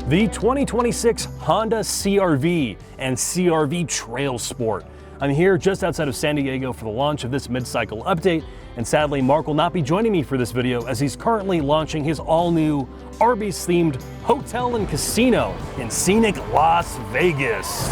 the 2026 Honda CR-V and CR-V Trailsport. I'm here just outside of San Diego for the launch of this mid-cycle update, and sadly Mark will not be joining me for this video as he's currently launching his all-new Arby's-themed hotel and casino in scenic Las Vegas.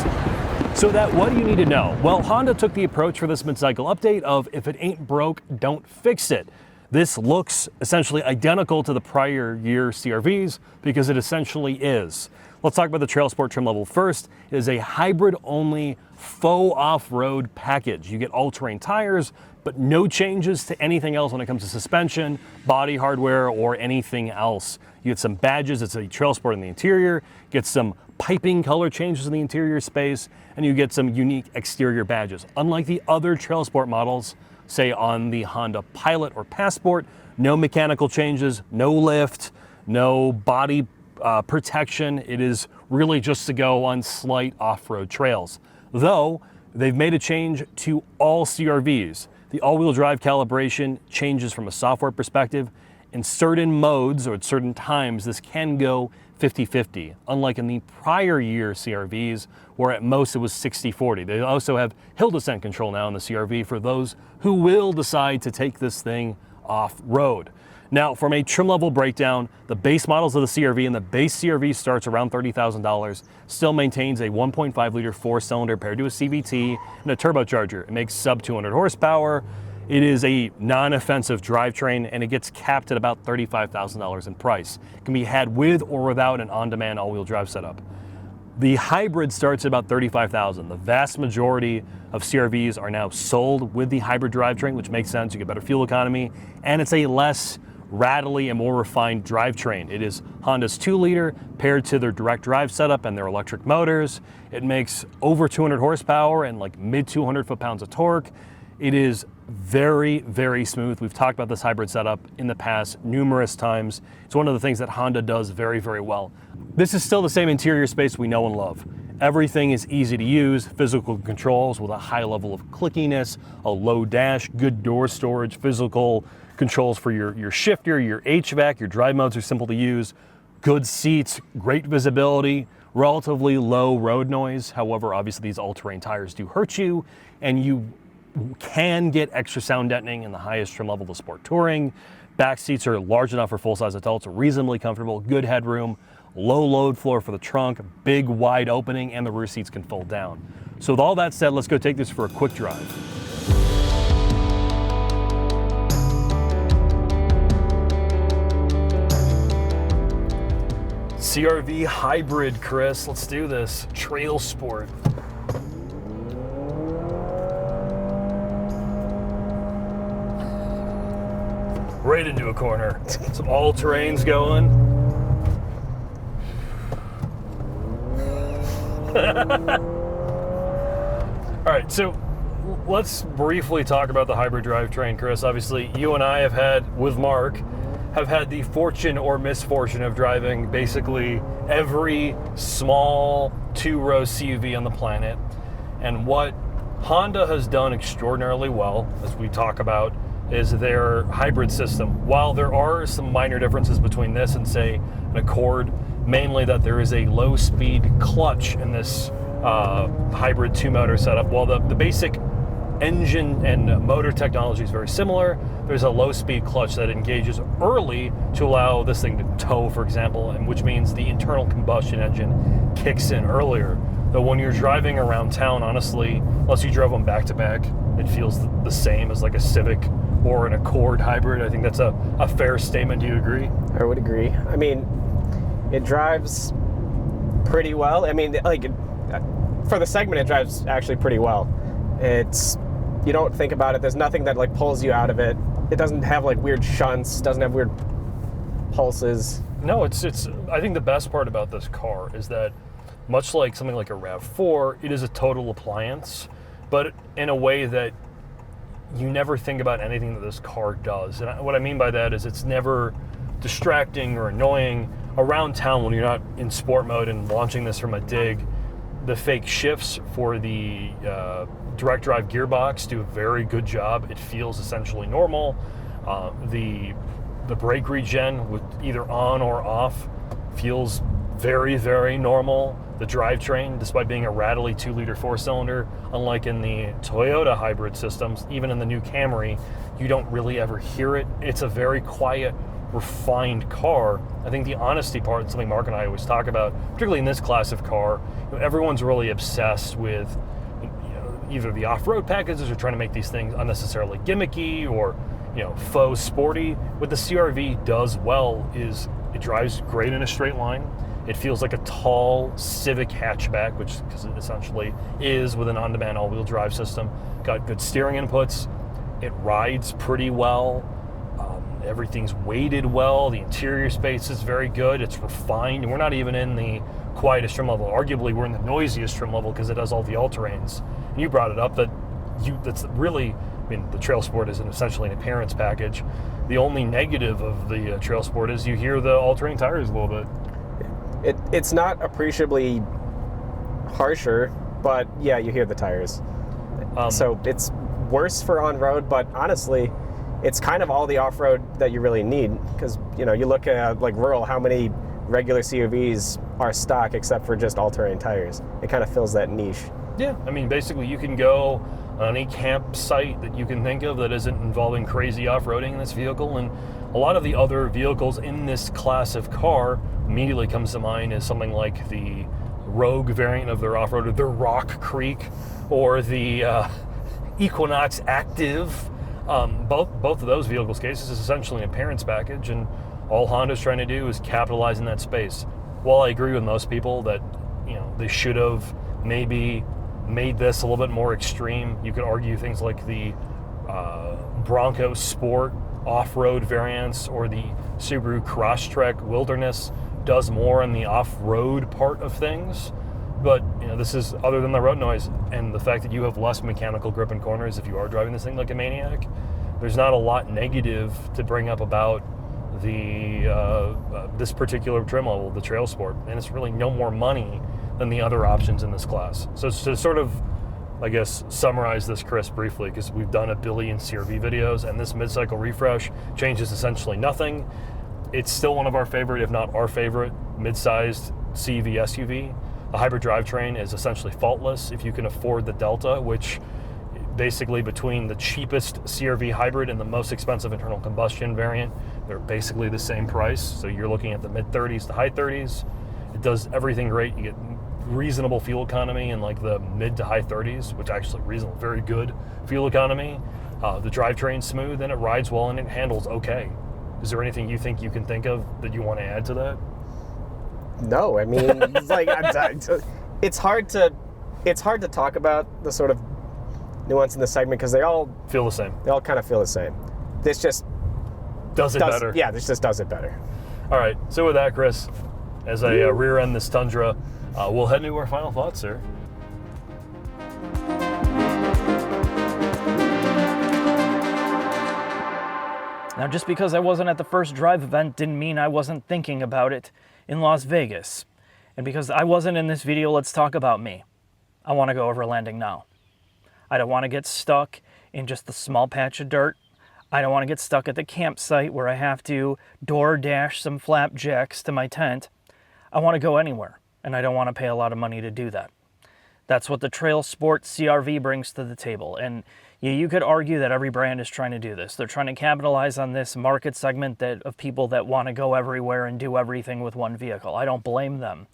So what do you need to know? Well, Honda took the approach for this mid-cycle update of if it ain't broke, don't fix it. This looks essentially identical to the prior year CR-Vs because it essentially is. Let's talk about the Trailsport trim level first. It is a hybrid-only faux off-road package. You get all-terrain tires, but no changes to anything else when it comes to suspension, body hardware, or anything else. You get some badges. It's a Trailsport in the interior. Get some piping color changes in the interior space, and you get some unique exterior badges. Unlike the other Trailsport models, say on the Honda Pilot or Passport, no mechanical changes, no lift, no body protection. It is really just to go on slight off-road trails. Though, they've made a change to all CR-Vs. The all-wheel drive calibration changes from a software perspective. In certain modes or at certain times, this can go 50-50, unlike in the prior year CR-Vs, where at most it was 60-40. They also have hill descent control now in the CR-V for those who will decide to take this thing off-road. Now, from a trim level breakdown, the base models of the CR-V and the base CR-V starts around $30,000, still maintains a 1.5 liter four-cylinder paired to a CVT and a turbocharger. It makes sub 200 horsepower. It is a non-offensive drivetrain, and it gets capped at about $35,000 in price. It can be had with or without an on-demand all-wheel drive setup. The hybrid starts at about $35,000. The vast majority of CR-Vs are now sold with the hybrid drivetrain, which makes sense. You get better fuel economy, and it's a less rattly and more refined drivetrain. It is Honda's 2-liter paired to their direct drive setup and their electric motors. It makes over 200 horsepower and like mid 200 foot-pounds of torque. It is very, very smooth. We've talked about this hybrid setup in the past numerous times. It's one of the things that Honda does very, very well. This is still the same interior space we know and love. Everything is easy to use, physical controls with a high level of clickiness, a low dash, good door storage, physical controls for your shifter, your HVAC, your drive modes are simple to use, good seats, great visibility, relatively low road noise. However, obviously these all-terrain tires do hurt you, and you can get extra sound deadening in the highest trim level of Sport Touring. Back seats are large enough for full-size adults, reasonably comfortable, good headroom, low load floor for the trunk, big wide opening, and the rear seats can fold down. So with all that said, let's go take this for a quick drive. CR-V Hybrid, Chris, let's do this. Trailsport. Right into a corner. Some all-terrains going. All right, so let's briefly talk about the hybrid drivetrain, Chris. Obviously, you and I have had, with Mark, have had the fortune or misfortune of driving basically every small two-row CUV on the planet. And what Honda has done extraordinarily well, as we talk about, is their hybrid system. While there are some minor differences between this and, say, an Accord, mainly that there is a low-speed clutch in this hybrid two-motor setup. While the basic engine and motor technology is very similar, there's a low-speed clutch that engages early to allow this thing to tow, for example, and which means the internal combustion engine kicks in earlier. Though when you're driving around town, honestly, unless you drove them back-to-back, it feels the same as like a Civic or an Accord hybrid. I think that's a fair statement. Do you agree? I would agree. I mean, it drives pretty well. I mean, like, for the segment, it drives actually pretty well. It's, you don't think about it, there's nothing that like pulls you out of it. It doesn't have like weird shunts, doesn't have weird pulses. No, it's I think the best part about this car is that, much like something like a RAV4, it is a total appliance, but in a way that you never think about anything that this car does. And what I mean by that is it's never distracting or annoying. Around town, when you're not in sport mode and launching this from a dig, the fake shifts for the direct drive gearbox do a very good job. It feels essentially normal. The brake regen with either on or off feels very, very normal. The drivetrain, despite being a rattly 2-liter 4-cylinder, unlike in the Toyota hybrid systems, even in the new Camry, you don't really ever hear it. It's a very quiet, refined car. I think the honesty part is something Mark and I always talk about, particularly in this class of car. Everyone's really obsessed with either the off-road packages or trying to make these things unnecessarily gimmicky or faux sporty. What the CR-V does well is it drives great in a straight line. It feels like a tall Civic hatchback, which because it essentially is with an on-demand all-wheel drive system. Got good steering inputs. It rides pretty well. Everything's weighted well. The interior space is very good. It's refined. We're not even in the quietest trim level. Arguably, we're in the noisiest trim level because it has all the all-terrains. And you brought it up that's really, I mean, the Trailsport is essentially an appearance package. The only negative of the Trailsport is you hear the all-terrain tires a little bit. It's not appreciably harsher, but yeah, you hear the tires. So it's worse for on-road, but honestly, it's kind of all the off-road that you really need, because you look at like rural, how many regular CUVs are stock except for just all-terrain tires. It kind of fills that niche. Yeah, I mean, basically you can go on any campsite that you can think of that isn't involving crazy off-roading in this vehicle, and a lot of the other vehicles in this class of car immediately comes to mind is something like the Rogue variant of their off-roader, the Rock Creek, or the Equinox Active. Both of those vehicles' cases is essentially an appearance package, and all Honda's trying to do is capitalize in that space. While I agree with most people that they should have maybe made this a little bit more extreme, you could argue things like the Bronco Sport off-road variants or the Subaru Crosstrek Wilderness does more in the off-road part of things. But this is other than the road noise and the fact that you have less mechanical grip in corners if you are driving this thing like a maniac. There's not a lot negative to bring up about the this particular trim level, the Trailsport, and it's really no more money than the other options in this class. So to sort of, I guess, summarize this, Chris, briefly, because we've done a billion CR-V videos, and this mid-cycle refresh changes essentially nothing. It's still one of our favorite, if not our favorite, mid-sized CV SUV. The hybrid drivetrain is essentially faultless if you can afford the Delta, which basically between the cheapest CR-V hybrid and the most expensive internal combustion variant, they're basically the same price. So you're looking at the mid-30s to high 30s. It does everything great. You get reasonable fuel economy in like the mid to high 30s, which actually reasonable, very good fuel economy. The drivetrain's smooth and it rides well and it handles okay. Is there anything you think you can think of that you want to add to that? No, I mean, it's like it's hard to talk about the sort of nuance in this segment because they all feel the same. They all kind of feel the same. This just does it better. Yeah, this just does it better. All right. So with that, Chris, as I rear end this Tundra, we'll head into our final thoughts, sir. Now, just because I wasn't at the first drive event didn't mean I wasn't thinking about it in Las Vegas. And because I wasn't in this video, let's talk about me. I want to go over landing now. I don't want to get stuck in just a small patch of dirt. I don't want to get stuck at the campsite where I have to door dash some flapjacks to my tent. I want to go anywhere, and I don't want to pay a lot of money to do that. That's what the Trailsport CR-V brings to the table. And you could argue that every brand is trying to do this. They're trying to capitalize on this market segment of people that want to go everywhere and do everything with one vehicle. I don't blame them.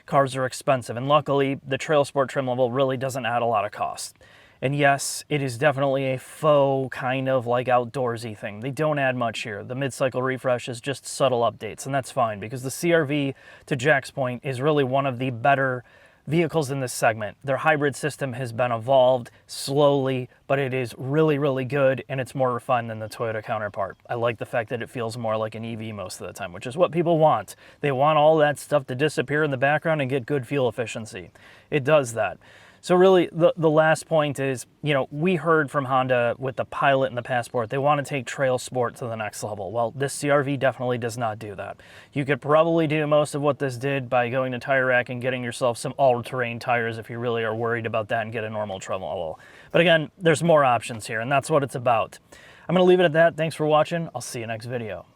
Cars are expensive, and luckily, the Trailsport trim level really doesn't add a lot of cost. And yes, it is definitely a faux kind of like outdoorsy thing. They don't add much here. The mid-cycle refresh is just subtle updates, and that's fine because the CR-V, to Jack's point, is really one of the better vehicles in this segment. Their hybrid system has been evolved slowly, but it is really, really good, and it's more refined than the Toyota counterpart. I like the fact that it feels more like an EV most of the time, which is what people want. They want all that stuff to disappear in the background and get good fuel efficiency. It does that. So really, the last point is, we heard from Honda with the Pilot and the Passport, they want to take Trailsport to the next level. Well, this CR-V definitely does not do that. You could probably do most of what this did by going to Tire Rack and getting yourself some all-terrain tires if you really are worried about that and get a normal trim level. But again, there's more options here, and that's what it's about. I'm going to leave it at that. Thanks for watching. I'll see you next video.